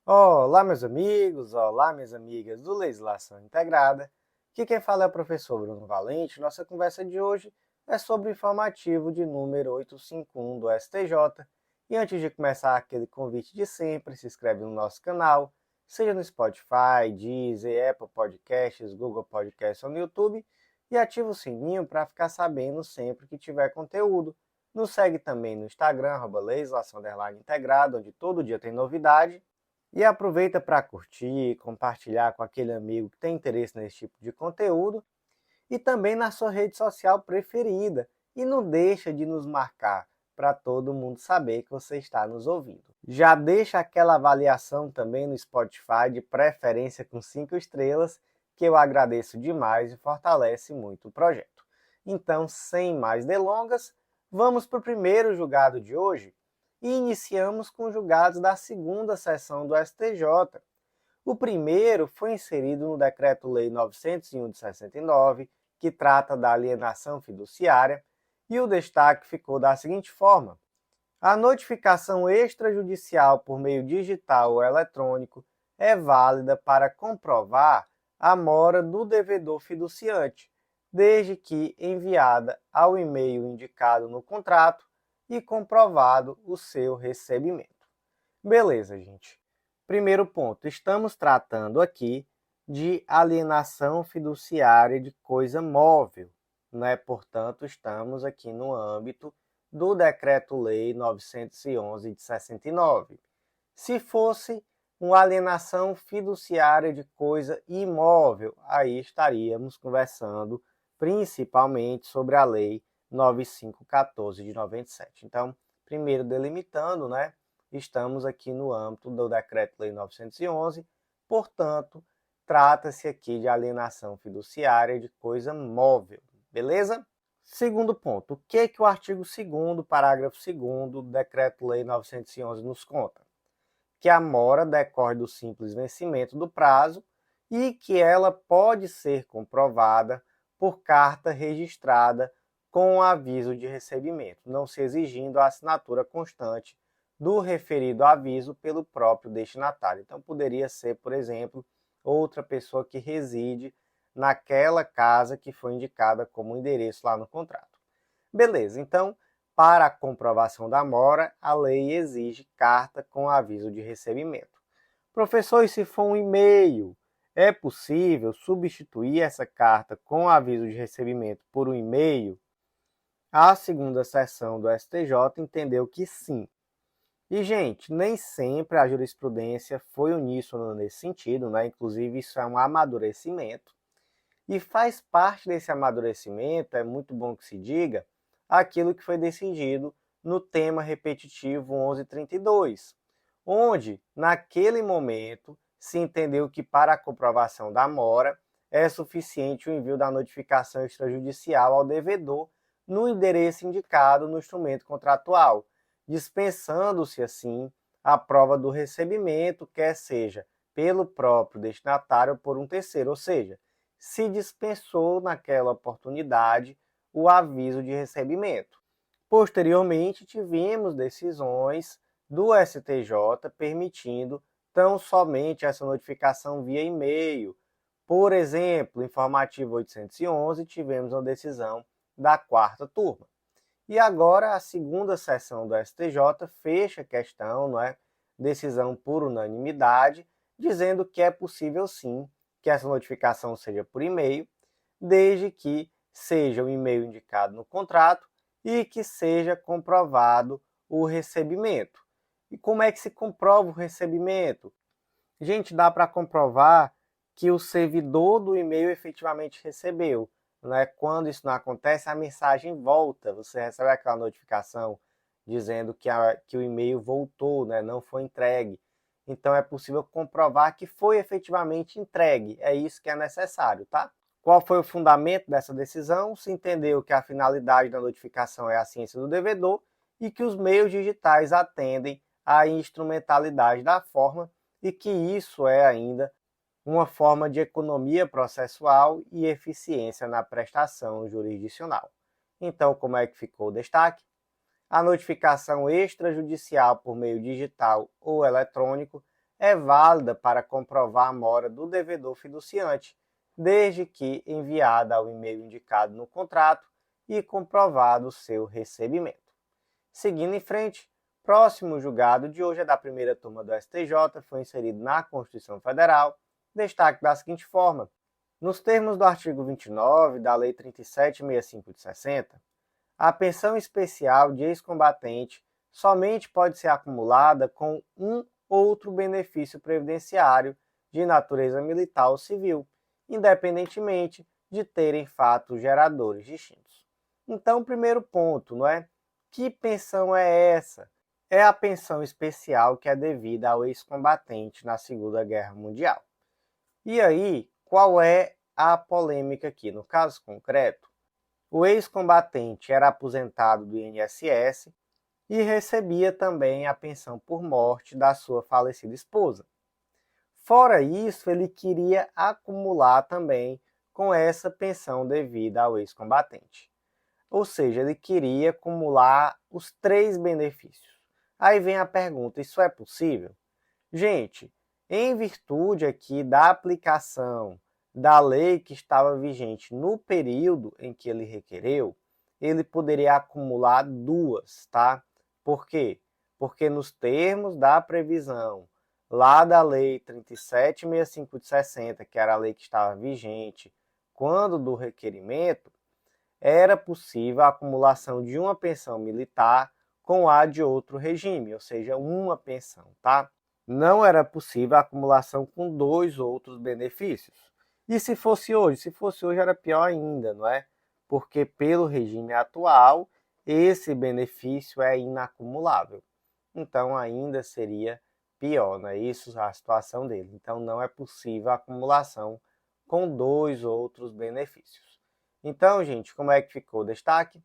Olá, meus amigos, olá, minhas amigas do Legislação Integrada. Aqui quem fala é o professor Bruno Valente. Nossa conversa de hoje é sobre o informativo de número 851 do STJ. E antes de começar, aquele convite de sempre, se inscreve no nosso canal, seja no Spotify, Deezer, Apple Podcasts, Google Podcasts ou no YouTube, e ativa o sininho para ficar sabendo sempre que tiver conteúdo. Nos segue também no Instagram, @legislação_integrada, onde todo dia tem novidade. E aproveita para curtir, compartilhar com aquele amigo que tem interesse nesse tipo de conteúdo e também na sua rede social preferida. E não deixa de nos marcar para todo mundo saber que você está nos ouvindo. Já deixa aquela avaliação também no Spotify, de preferência com 5 estrelas, que eu agradeço demais e fortalece muito o projeto. Então, sem mais delongas, vamos para o primeiro julgado de hoje, e iniciamos com os julgados da segunda sessão do STJ. O primeiro foi inserido no Decreto-Lei 901 de 69, que trata da alienação fiduciária, e o destaque ficou da seguinte forma: a notificação extrajudicial por meio digital ou eletrônico é válida para comprovar a mora do devedor fiduciante, desde que enviada ao e-mail indicado no contrato e comprovado o seu recebimento. Beleza, gente. Primeiro ponto, estamos tratando aqui de alienação fiduciária de coisa móvel, né? Portanto, estamos aqui no âmbito do Decreto-Lei 911 de 69. Se fosse uma alienação fiduciária de coisa imóvel, aí estaríamos conversando principalmente sobre a Lei 9514 de 97. Então, primeiro delimitando, né? Estamos aqui no âmbito do Decreto-Lei 911, portanto, trata-se aqui de alienação fiduciária de coisa móvel, beleza? Segundo ponto, o que o artigo 2º, parágrafo 2º do Decreto-Lei 911 nos conta? Que a mora decorre do simples vencimento do prazo e que ela pode ser comprovada por carta registrada com aviso de recebimento, não se exigindo a assinatura constante do referido aviso pelo próprio destinatário. Então, poderia ser, por exemplo, outra pessoa que reside naquela casa que foi indicada como endereço lá no contrato. Beleza, então, para a comprovação da mora, a lei exige carta com aviso de recebimento. Professor, e se for um e-mail, é possível substituir essa carta com aviso de recebimento por um e-mail? A segunda seção do STJ entendeu que sim. E, gente, nem sempre a jurisprudência foi uníssona nesse sentido, né? Inclusive, isso é um amadurecimento. E faz parte desse amadurecimento, é muito bom que se diga, aquilo que foi decidido no tema repetitivo 1132, onde, naquele momento, se entendeu que para a comprovação da mora é suficiente o envio da notificação extrajudicial ao devedor no endereço indicado no instrumento contratual, dispensando-se, assim, a prova do recebimento, quer seja pelo próprio destinatário ou por um terceiro, ou seja, se dispensou naquela oportunidade o aviso de recebimento. Posteriormente, tivemos decisões do STJ permitindo tão somente essa notificação via e-mail. Por exemplo, informativo 811, tivemos uma decisão da quarta turma. E agora a segunda sessão do STJ fecha a questão, não é? Decisão por unanimidade, dizendo que é possível sim que essa notificação seja por e-mail, desde que seja o e-mail indicado no contrato e que seja comprovado o recebimento. E como é que se comprova o recebimento? Gente, dá para comprovar que o servidor do e-mail efetivamente recebeu. Né? Quando isso não acontece, a mensagem volta. Você recebe aquela notificação dizendo que o e-mail voltou, né? Não foi entregue. Então é possível comprovar que foi efetivamente entregue. É isso que é necessário, tá? Qual foi o fundamento dessa decisão? Se entendeu que a finalidade da notificação é a ciência do devedor e que os meios digitais atendem à instrumentalidade da forma e que isso é ainda uma forma de economia processual e eficiência na prestação jurisdicional. Então, como é que ficou o destaque? A notificação extrajudicial por meio digital ou eletrônico é válida para comprovar a mora do devedor fiduciante, desde que enviada ao e-mail indicado no contrato e comprovado o seu recebimento. Seguindo em frente, próximo julgado de hoje é da primeira turma do STJ, foi inserido na Constituição Federal, destaque da seguinte forma: nos termos do artigo 29 da Lei 3765 de 60, a pensão especial de ex-combatente somente pode ser acumulada com um outro benefício previdenciário de natureza militar ou civil, independentemente de terem fatos geradores distintos. Então, primeiro ponto, não é? Que pensão é essa? É a pensão especial que é devida ao ex-combatente na Segunda Guerra Mundial. E aí, qual é a polêmica aqui? No caso concreto, o ex-combatente era aposentado do INSS e recebia também a pensão por morte da sua falecida esposa. Fora isso, ele queria acumular também com essa pensão devida ao ex-combatente. Ou seja, ele queria acumular os 3 benefícios. Aí vem a pergunta, isso é possível? Gente, em virtude aqui da aplicação da lei que estava vigente no período em que ele requereu, ele poderia acumular 2, tá? Por quê? Porque nos termos da previsão lá da Lei 3765 de 60, que era a lei que estava vigente quando do requerimento, era possível a acumulação de uma pensão militar com a de outro regime, ou seja, uma pensão, tá? Não era possível a acumulação com 2 outros benefícios. E se fosse hoje? Se fosse hoje era pior ainda, não é? Porque pelo regime atual, esse benefício é inacumulável. Então ainda seria pior, não é isso a situação dele. Então não é possível a acumulação com 2 outros benefícios. Então, gente, como é que ficou o destaque?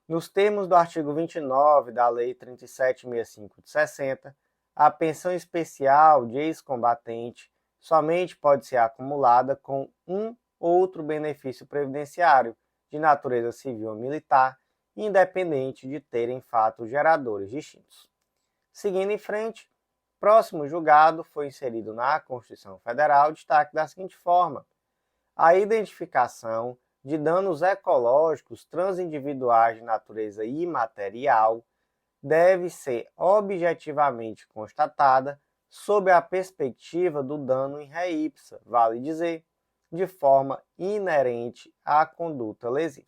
Nos termos do artigo 29 da Lei 3765 de 60, a pensão especial de ex-combatente somente pode ser acumulada com um outro benefício previdenciário de natureza civil ou militar, independente de terem fatos geradores distintos. Seguindo em frente, próximo julgado foi inserido na Constituição Federal destaque da seguinte forma: a identificação de danos ecológicos transindividuais de natureza imaterial deve ser objetivamente constatada sob a perspectiva do dano em ré ipsa, vale dizer, de forma inerente à conduta lesiva.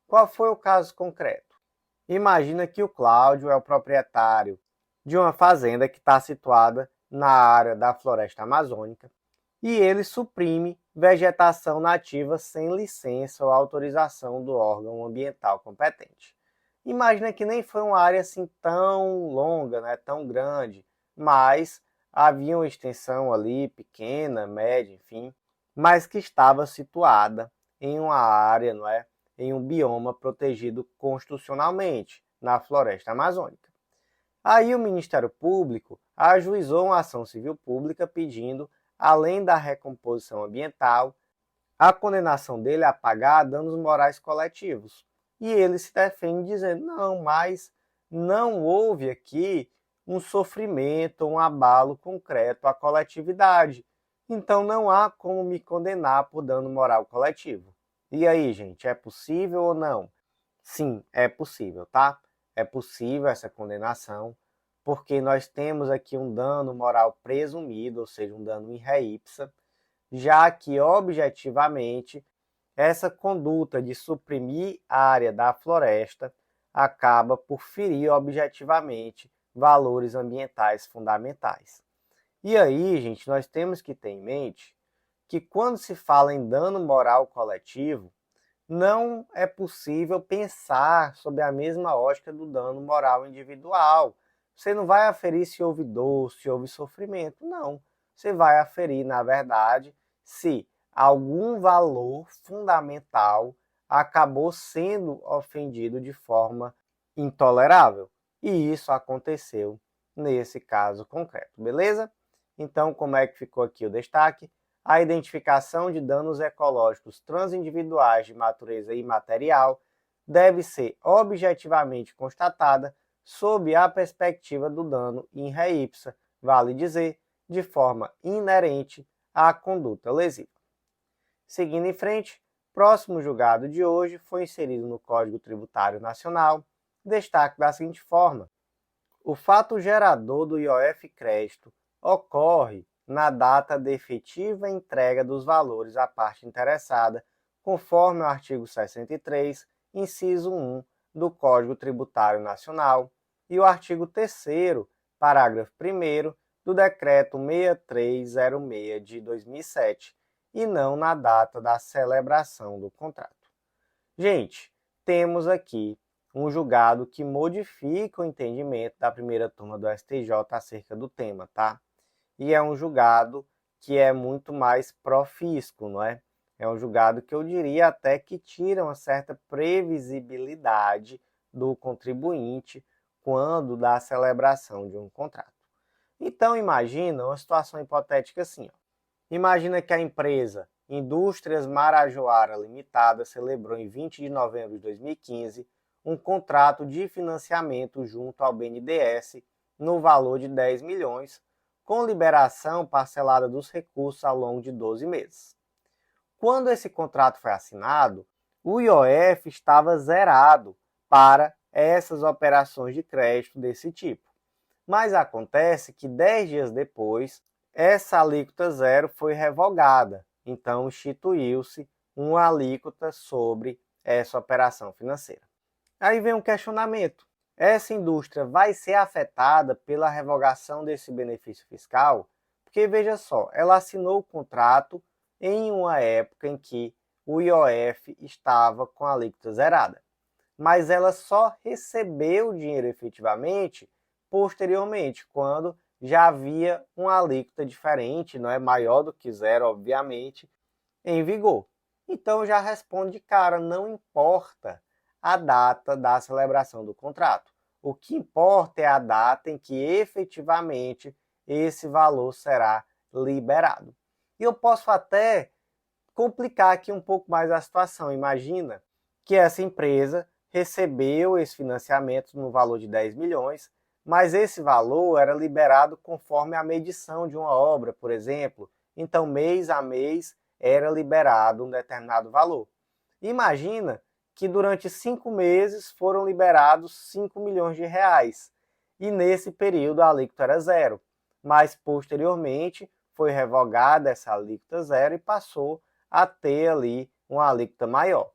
Qual foi o caso concreto? Imagina que o Cláudio é o proprietário de uma fazenda que está situada na área da floresta amazônica e ele suprime vegetação nativa sem licença ou autorização do órgão ambiental competente. Imagina que nem foi uma área assim tão longa, né, tão grande, mas havia uma extensão ali pequena, média, enfim, mas que estava situada em uma área, não é, em um bioma protegido constitucionalmente, na floresta amazônica. Aí o Ministério Público ajuizou uma ação civil pública pedindo, além da recomposição ambiental, a condenação dele a pagar danos morais coletivos. E ele se defende dizendo, não, mas não houve aqui um sofrimento, um abalo concreto à coletividade. Então não há como me condenar por dano moral coletivo. E aí, gente, é possível ou não? Sim, é possível, tá? É possível essa condenação, porque nós temos aqui um dano moral presumido, ou seja, um dano in re ipsa, já que objetivamente essa conduta de suprimir a área da floresta acaba por ferir objetivamente valores ambientais fundamentais. E aí, gente, nós temos que ter em mente que quando se fala em dano moral coletivo, não é possível pensar sob a mesma ótica do dano moral individual. Você não vai aferir se houve dor, se houve sofrimento, não. Você vai aferir, na verdade, se algum valor fundamental acabou sendo ofendido de forma intolerável. E isso aconteceu nesse caso concreto, beleza? Então, como é que ficou aqui o destaque? A identificação de danos ecológicos transindividuais de natureza imaterial deve ser objetivamente constatada sob a perspectiva do dano in re ipsa, vale dizer, de forma inerente à conduta lesiva. Seguindo em frente, próximo julgado de hoje foi inserido no Código Tributário Nacional, destaque da seguinte forma: o fato gerador do IOF crédito ocorre na data de efetiva entrega dos valores à parte interessada, conforme o artigo 63, inciso 1 do Código Tributário Nacional e o artigo 3º, parágrafo 1º do Decreto 6306 de 2007, e não na data da celebração do contrato. Gente, temos aqui um julgado que modifica o entendimento da primeira turma do STJ acerca do tema, tá? E é um julgado que é muito mais pró-fisco, não é? É um julgado que eu diria até que tira uma certa previsibilidade do contribuinte quando da celebração de um contrato. Então, imagina uma situação hipotética assim, ó. Imagina que a empresa Indústrias Marajoara Limitada celebrou em 20 de novembro de 2015 um contrato de financiamento junto ao BNDES no valor de 10 milhões, com liberação parcelada dos recursos ao longo de 12 meses. Quando esse contrato foi assinado, o IOF estava zerado para essas operações de crédito desse tipo. Mas acontece que 10 dias depois, essa alíquota zero foi revogada, então instituiu-se uma alíquota sobre essa operação financeira. Aí vem um questionamento: essa indústria vai ser afetada pela revogação desse benefício fiscal? Porque veja só, ela assinou o contrato em uma época em que o IOF estava com a alíquota zerada, mas ela só recebeu o dinheiro efetivamente posteriormente, quando já havia uma alíquota diferente, não é maior do que zero, obviamente, em vigor. Então já responde de cara, não importa a data da celebração do contrato. O que importa é a data em que efetivamente esse valor será liberado. E eu posso até complicar aqui um pouco mais a situação. Imagina que essa empresa recebeu esse financiamento no valor de 10 milhões, mas esse valor era liberado conforme a medição de uma obra, por exemplo. Então, mês a mês, era liberado um determinado valor. Imagina que durante 5 meses foram liberados 5 milhões de reais, e nesse período a alíquota era zero, mas posteriormente foi revogada essa alíquota zero e passou a ter ali uma alíquota maior.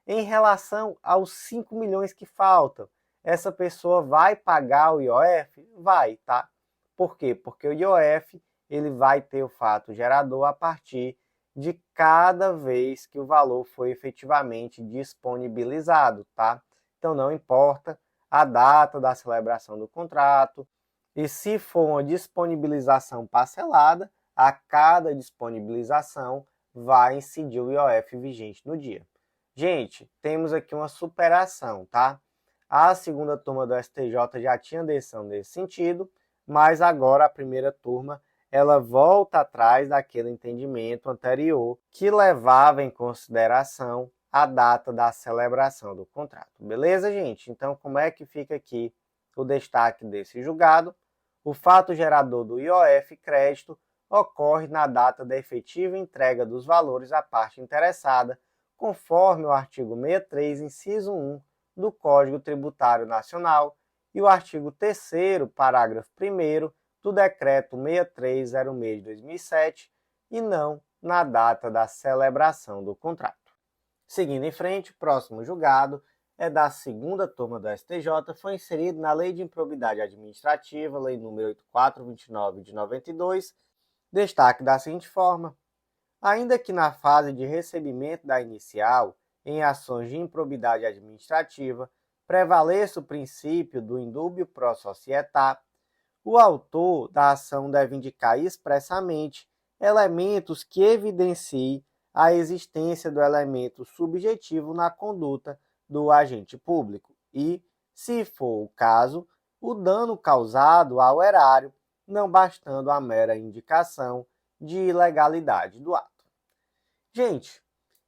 Em relação aos 5 milhões que faltam, essa pessoa vai pagar o IOF? Vai, tá? Por quê? Porque o IOF ele vai ter o fato gerador a partir de cada vez que o valor foi efetivamente disponibilizado, tá? Então não importa a data da celebração do contrato, e se for uma disponibilização parcelada, a cada disponibilização vai incidir o IOF vigente no dia. Gente, temos aqui uma superação, tá? A segunda turma do STJ já tinha decisão nesse sentido, mas agora a primeira turma ela volta atrás daquele entendimento anterior que levava em consideração a data da celebração do contrato. Beleza, gente? Então, como é que fica aqui o destaque desse julgado? O fato gerador do IOF crédito ocorre na data da efetiva entrega dos valores à parte interessada, conforme o artigo 63, inciso 1 do Código Tributário Nacional e o artigo 3º, parágrafo 1º do Decreto 6306 de 2007, e não na data da celebração do contrato. Seguindo em frente, o próximo julgado é da segunda turma do STJ, foi inserido na Lei de Improbidade Administrativa, Lei nº 8429 de 92, destaque da seguinte forma: ainda que na fase de recebimento da inicial, em ações de improbidade administrativa, prevaleça o princípio do indúbio pro società, o autor da ação deve indicar expressamente elementos que evidenciem a existência do elemento subjetivo na conduta do agente público e, se for o caso, o dano causado ao erário, não bastando a mera indicação de ilegalidade do ato. Gente,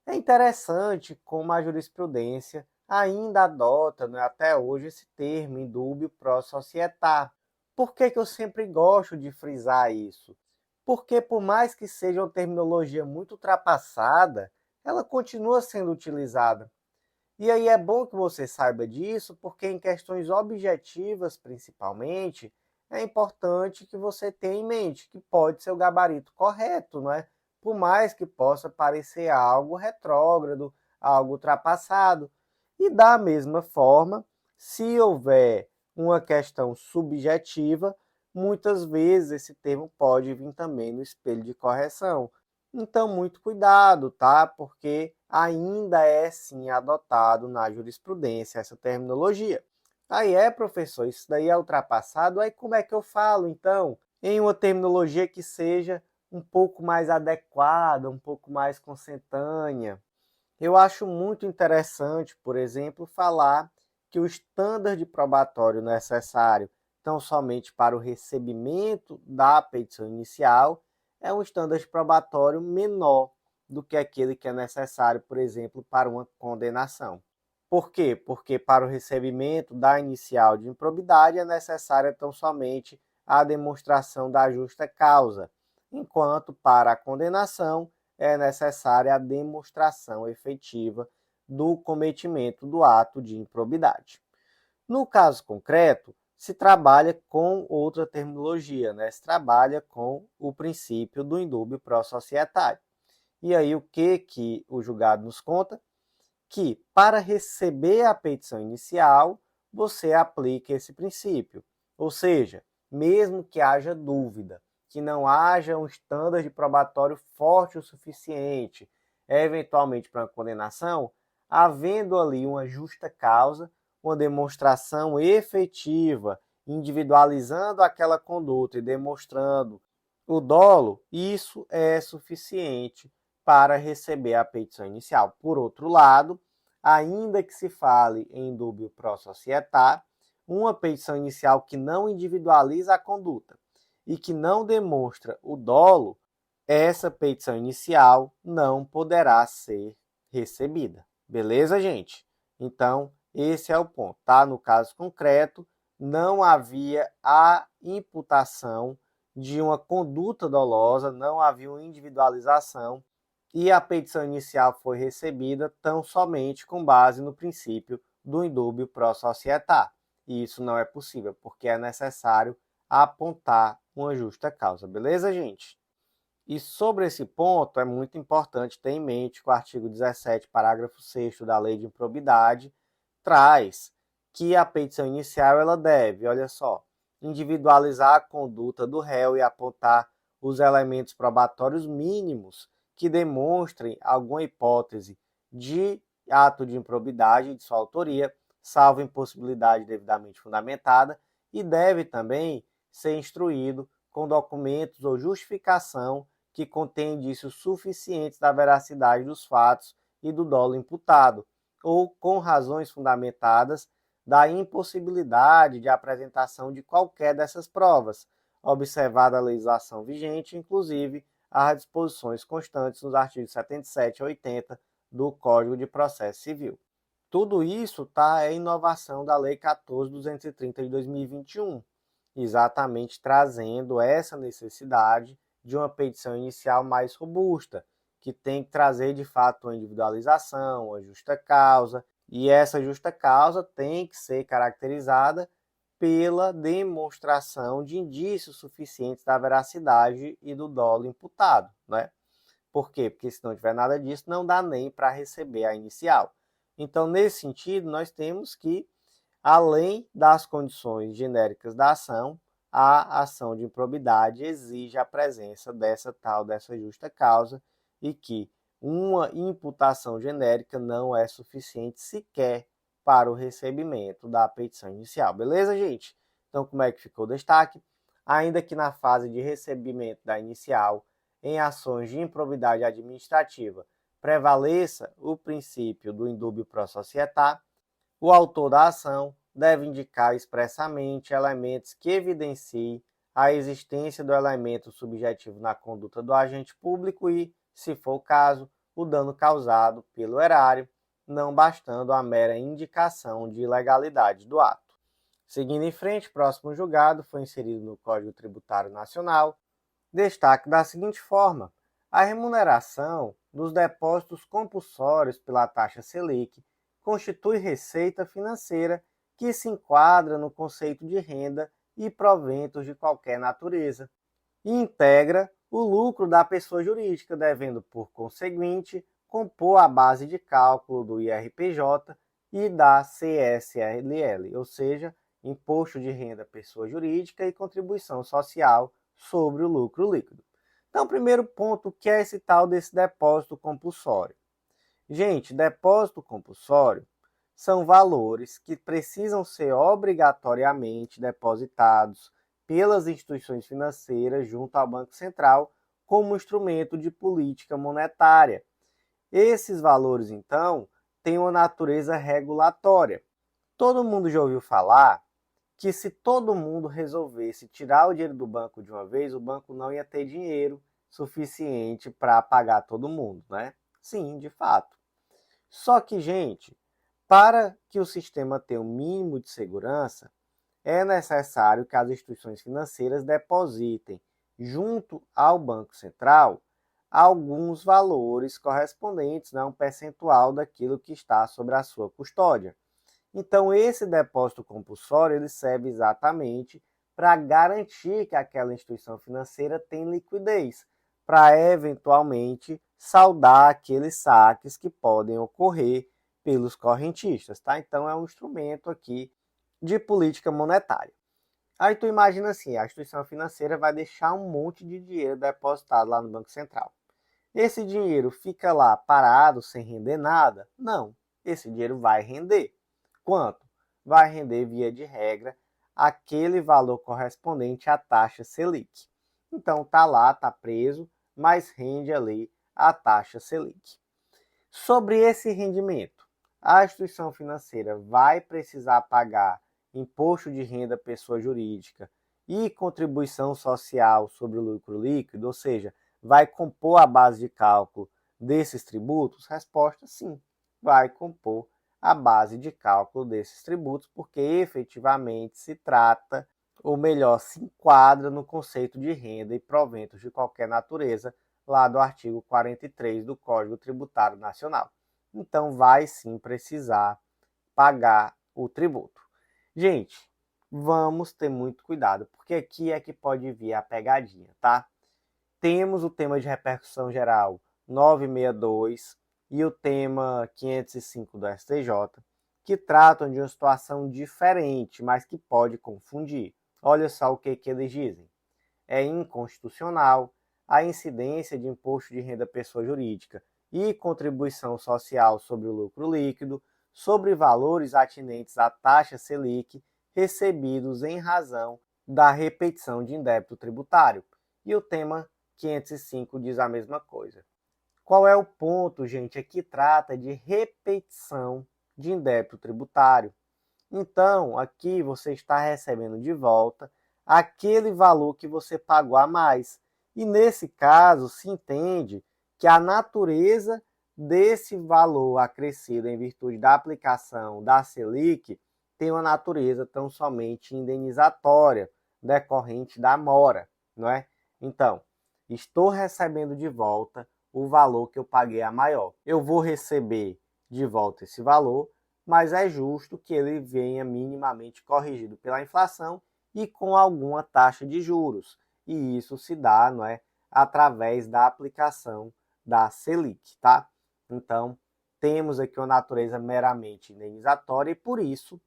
é interessante como a jurisprudência ainda adota, até hoje, esse termo indúbio pro società, Por que eu sempre gosto de frisar isso? Porque por mais que seja uma terminologia muito ultrapassada, ela continua sendo utilizada. E aí é bom que você saiba disso, porque em questões objetivas, principalmente, é importante que você tenha em mente que pode ser o gabarito correto, não é? Por mais que possa parecer algo retrógrado, algo ultrapassado. E da mesma forma, se houver uma questão subjetiva, muitas vezes esse termo pode vir também no espelho de correção. Então, muito cuidado, tá? Porque ainda é sim adotado na jurisprudência essa terminologia. Aí professor, isso daí é ultrapassado, aí como é que eu falo então? Em uma terminologia que seja um pouco mais adequada, um pouco mais consentânea. Eu acho muito interessante, por exemplo, falar que o estándar probatório necessário tão somente para o recebimento da petição inicial é um estándar probatório menor do que aquele que é necessário, por exemplo, para uma condenação. Por quê? Porque para o recebimento da inicial de improbidade é necessária tão somente a demonstração da justa causa, enquanto para a condenação é necessária a demonstração efetiva do cometimento do ato de improbidade. No caso concreto, se trabalha com outra terminologia, né? Se trabalha com o princípio do indúbio pro societário. E aí o que o julgado nos conta? Que para receber a petição inicial, você aplica esse princípio. Ou seja, mesmo que haja dúvida, que não haja um estándar probatório forte o suficiente, eventualmente para uma condenação, havendo ali uma justa causa, uma demonstração efetiva, individualizando aquela conduta e demonstrando o dolo, isso é suficiente para receber a petição inicial. Por outro lado, ainda que se fale em dúbio pro societar, uma petição inicial que não individualiza a conduta e que não demonstra o dolo, essa petição inicial não poderá ser recebida. Beleza, gente? Então, esse é o ponto, tá? No caso concreto, não havia a imputação de uma conduta dolosa, não havia uma individualização e a petição inicial foi recebida tão somente com base no princípio do indúbio pro societar. E isso não é possível, porque é necessário apontar uma justa causa. Beleza, gente? E sobre esse ponto, é muito importante ter em mente que o artigo 17, parágrafo 6º da Lei de Improbidade traz que a petição inicial ela deve, olha só, individualizar a conduta do réu e apontar os elementos probatórios mínimos que demonstrem alguma hipótese de ato de improbidade de sua autoria, salvo impossibilidade devidamente fundamentada, e deve também ser instruído com documentos ou justificação que contém indícios suficientes da veracidade dos fatos e do dolo imputado, ou com razões fundamentadas da impossibilidade de apresentação de qualquer dessas provas, observada a legislação vigente, inclusive as disposições constantes nos artigos 77 e 80 do Código de Processo Civil. Tudo isso é inovação da Lei 14.230 de 2021, exatamente trazendo essa necessidade de uma petição inicial mais robusta, que tem que trazer de fato uma individualização, uma justa causa, e essa justa causa tem que ser caracterizada pela demonstração de indícios suficientes da veracidade e do dolo imputado, né? Por quê? Porque se não tiver nada disso, não dá nem para receber a inicial. Então, nesse sentido, nós temos que, além das condições genéricas da ação, a ação de improbidade exige a presença dessa justa causa e que uma imputação genérica não é suficiente sequer para o recebimento da petição inicial. Beleza, gente? Então, como é que ficou o destaque? Ainda que na fase de recebimento da inicial, em ações de improbidade administrativa, prevaleça o princípio do indúbio pro societar, o autor da ação deve indicar expressamente elementos que evidenciem a existência do elemento subjetivo na conduta do agente público e, se for o caso, o dano causado pelo erário, não bastando a mera indicação de ilegalidade do ato. Seguindo em frente, próximo julgado foi inserido no Código Tributário Nacional destaque da seguinte forma: a remuneração dos depósitos compulsórios pela taxa Selic constitui receita financeira que se enquadra no conceito de renda e proventos de qualquer natureza e integra o lucro da pessoa jurídica, devendo, por conseguinte, compor a base de cálculo do IRPJ e da CSLL, ou seja, Imposto de Renda Pessoa Jurídica e Contribuição Social sobre o lucro líquido. Então, primeiro ponto, o que é esse tal desse depósito compulsório? Gente, depósito compulsório são valores que precisam ser obrigatoriamente depositados pelas instituições financeiras junto ao Banco Central como instrumento de política monetária. Esses valores, então, têm uma natureza regulatória. Todo mundo já ouviu falar que se todo mundo resolvesse tirar o dinheiro do banco de uma vez, o banco não ia ter dinheiro suficiente para pagar todo mundo, né? Sim, de fato. Só que, gente, para que o sistema tenha um mínimo de segurança, é necessário que as instituições financeiras depositem junto ao Banco Central alguns valores correspondentes, né, um percentual daquilo que está sobre a sua custódia. Então, esse depósito compulsório ele serve exatamente para garantir que aquela instituição financeira tem liquidez, para eventualmente saldar aqueles saques que podem ocorrer pelos correntistas, tá? Então, é um instrumento aqui de política monetária. Aí tu imagina assim, a instituição financeira vai deixar um monte de dinheiro depositado lá no Banco Central. Esse dinheiro fica lá parado, sem render nada? Não, esse dinheiro vai render. Quanto? Vai render, via de regra, aquele valor correspondente à taxa Selic. Então, tá lá, tá preso, mas rende ali a taxa Selic. Sobre esse rendimento, a instituição financeira vai precisar pagar imposto de renda pessoa jurídica e contribuição social sobre o lucro líquido, ou seja, vai compor a base de cálculo desses tributos? Resposta: sim, vai compor a base de cálculo desses tributos, porque efetivamente se trata, ou melhor, se enquadra no conceito de renda e proventos de qualquer natureza, lá do artigo 43 do Código Tributário Nacional. Então, vai sim precisar pagar o tributo. Gente, vamos ter muito cuidado, porque aqui é que pode vir a pegadinha, tá? Temos o tema de repercussão geral 962 e o tema 505 do STJ, que tratam de uma situação diferente, mas que pode confundir. Olha só o que eles dizem. É inconstitucional a incidência de imposto de renda pessoa jurídica e contribuição social sobre o lucro líquido sobre valores atinentes à taxa Selic recebidos em razão da repetição de indébito tributário. E o tema 505 diz a mesma coisa. Qual é o ponto, gente? Aqui trata de repetição de indébito tributário. Então, aqui você está recebendo de volta aquele valor que você pagou a mais. E nesse caso, se entende que a natureza desse valor acrescido em virtude da aplicação da Selic tem uma natureza tão somente indenizatória, decorrente da mora, não é? Então, estou recebendo de volta o valor que eu paguei a maior. Eu vou receber de volta esse valor, mas é justo que ele venha minimamente corrigido pela inflação e com alguma taxa de juros. E isso se dá, não é, através da aplicação da Selic, tá? Então, temos aqui uma natureza meramente indenizatória e, por isso,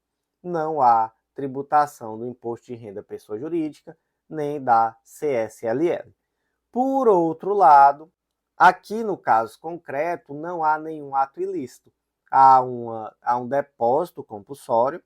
não há tributação do Imposto de Renda Pessoa Jurídica nem da CSLL. Por outro lado, aqui no caso concreto, não há nenhum ato ilícito. Há um depósito compulsório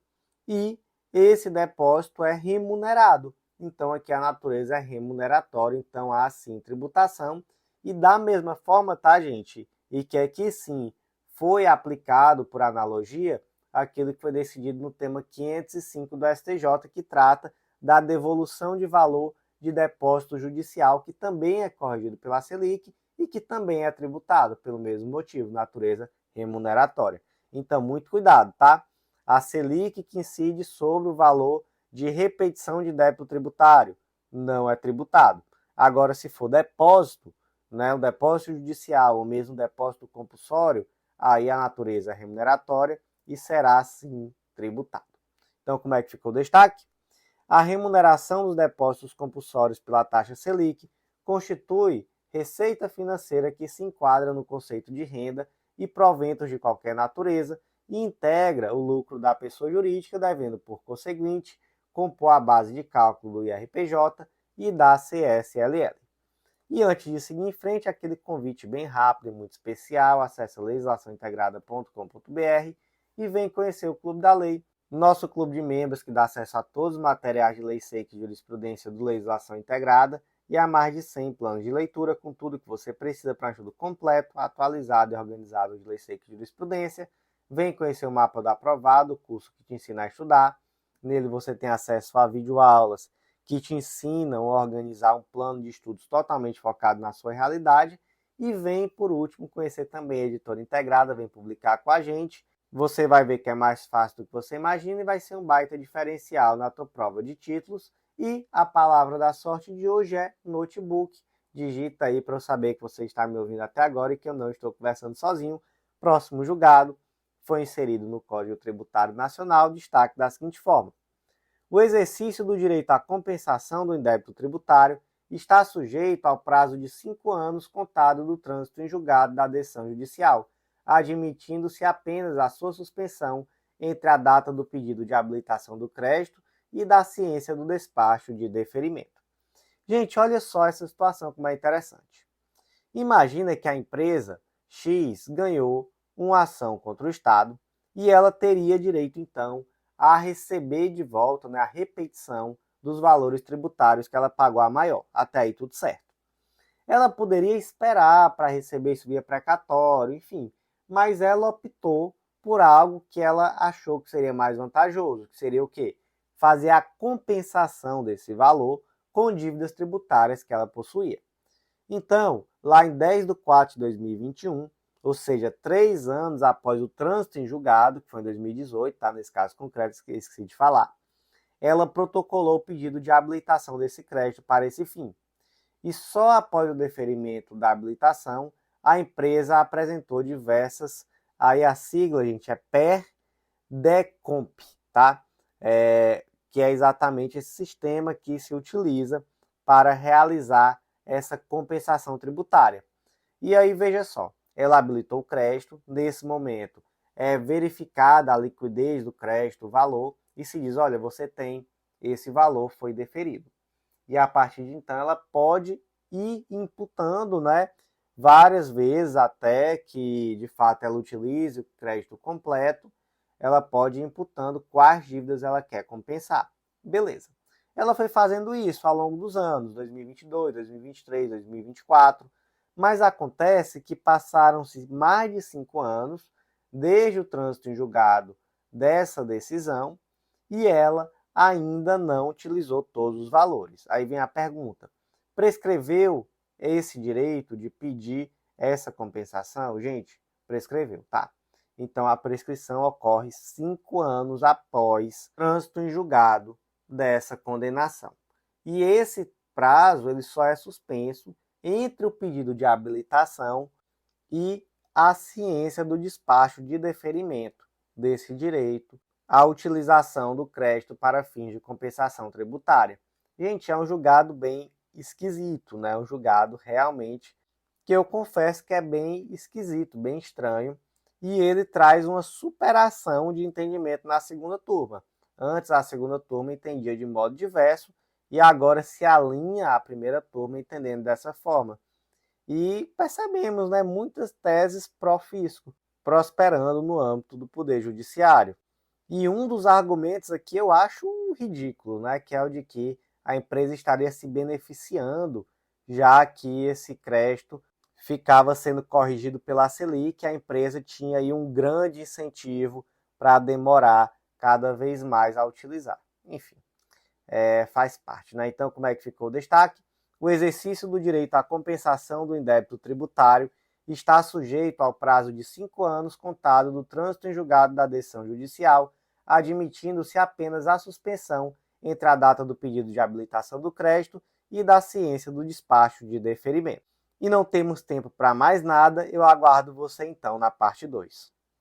e esse depósito é remunerado. Então, aqui a natureza é remuneratória, então há sim tributação. E da mesma forma, tá, gente? E que aqui sim foi aplicado, por analogia, aquilo que foi decidido no tema 505 do STJ, que trata da devolução de valor de depósito judicial, que também é corrigido pela Selic e que também é tributado pelo mesmo motivo, natureza remuneratória. Então, muito cuidado, tá? A Selic que incide sobre o valor de repetição de débito tributário, não é tributado. Agora, se for depósito, né, um depósito judicial ou mesmo um depósito compulsório, aí a natureza é remuneratória e será sim tributado. Então, como é que ficou o destaque? A remuneração dos depósitos compulsórios pela taxa Selic constitui receita financeira que se enquadra no conceito de renda e proventos de qualquer natureza e integra o lucro da pessoa jurídica, devendo, por conseguinte, compor a base de cálculo do IRPJ e da CSLL. E antes de seguir em frente, aquele convite bem rápido e muito especial, acesse legislaçãointegrada.com.br e vem conhecer o Clube da Lei, nosso clube de membros que dá acesso a todos os materiais de lei seca e jurisprudência do Legislação Integrada e a mais de 100 planos de leitura com tudo que você precisa para um estudo completo, atualizado e organizado de lei seca e jurisprudência. Vem conhecer o Mapa do Aprovado, o curso que te ensina a estudar. Nele você tem acesso a videoaulas que te ensinam a organizar um plano de estudos totalmente focado na sua realidade. E vem, por último, conhecer também a Editora Integrada, vem publicar com a gente. Você vai ver que é mais fácil do que você imagina e vai ser um baita diferencial na tua prova de títulos. E a palavra da sorte de hoje é notebook. Digita aí para eu saber que você está me ouvindo até agora e que eu não estou conversando sozinho. Próximo julgado foi inserido no Código Tributário Nacional, destaque da seguinte forma: o exercício do direito à compensação do indébito tributário está sujeito ao prazo de 5 anos contado do trânsito em julgado da decisão judicial, admitindo-se apenas a sua suspensão entre a data do pedido de habilitação do crédito e da ciência do despacho de deferimento. Gente, olha só essa situação como é interessante. Imagina que a empresa X ganhou uma ação contra o Estado e ela teria direito, então, a receber de volta, né, a repetição dos valores tributários que ela pagou a maior. Até aí tudo certo. Ela poderia esperar para receber isso via precatório, enfim, mas ela optou por algo que ela achou que seria mais vantajoso, que seria o quê? Fazer a compensação desse valor com dívidas tributárias que ela possuía. Então, lá em 10 de 4 de 2021, ou seja, 3 anos após o trânsito em julgado, que foi em 2018, tá? Nesse caso concreto, esqueci de falar, ela protocolou o pedido de habilitação desse crédito para esse fim. E só após o deferimento da habilitação, a empresa apresentou diversas, aí a sigla, gente, é PER-DECOMP, tá? Que é exatamente esse sistema que se utiliza para realizar essa compensação tributária. E aí, veja só, ela habilitou o crédito, nesse momento é verificada a liquidez do crédito, o valor, e se diz, olha, você tem esse valor, foi deferido. E a partir de então ela pode ir imputando, né, várias vezes até que de fato ela utilize o crédito completo, ela pode ir imputando quais dívidas ela quer compensar. Beleza. Ela foi fazendo isso ao longo dos anos, 2022, 2023, 2024, mas acontece que passaram-se mais de 5 anos desde o trânsito em julgado dessa decisão e ela ainda não utilizou todos os valores. Aí vem a pergunta: prescreveu esse direito de pedir essa compensação? Gente, prescreveu, tá? Então a prescrição ocorre 5 anos após trânsito em julgado dessa condenação. E esse prazo ele só é suspenso entre o pedido de habilitação e a ciência do despacho de deferimento desse direito à utilização do crédito para fins de compensação tributária. Gente, é um julgado bem esquisito, né? Um julgado realmente que eu confesso que é bem esquisito, bem estranho, e ele traz uma superação de entendimento na segunda turma. Antes, a segunda turma entendia de modo diverso e agora se alinha à primeira turma entendendo dessa forma. E percebemos, né, muitas teses pró-fisco prosperando no âmbito do Poder Judiciário. E um dos argumentos aqui eu acho ridículo, né, que é o de que a empresa estaria se beneficiando, já que esse crédito ficava sendo corrigido pela Selic, a empresa tinha aí um grande incentivo para demorar cada vez mais a utilizar. Enfim, faz parte, né? Então, como é que ficou o destaque? O exercício do direito à compensação do indébito tributário está sujeito ao prazo de 5 anos contado do trânsito em julgado da decisão judicial, admitindo-se apenas a suspensão entre a data do pedido de habilitação do crédito e da ciência do despacho de deferimento. E não temos tempo para mais nada, eu aguardo você então na parte 2.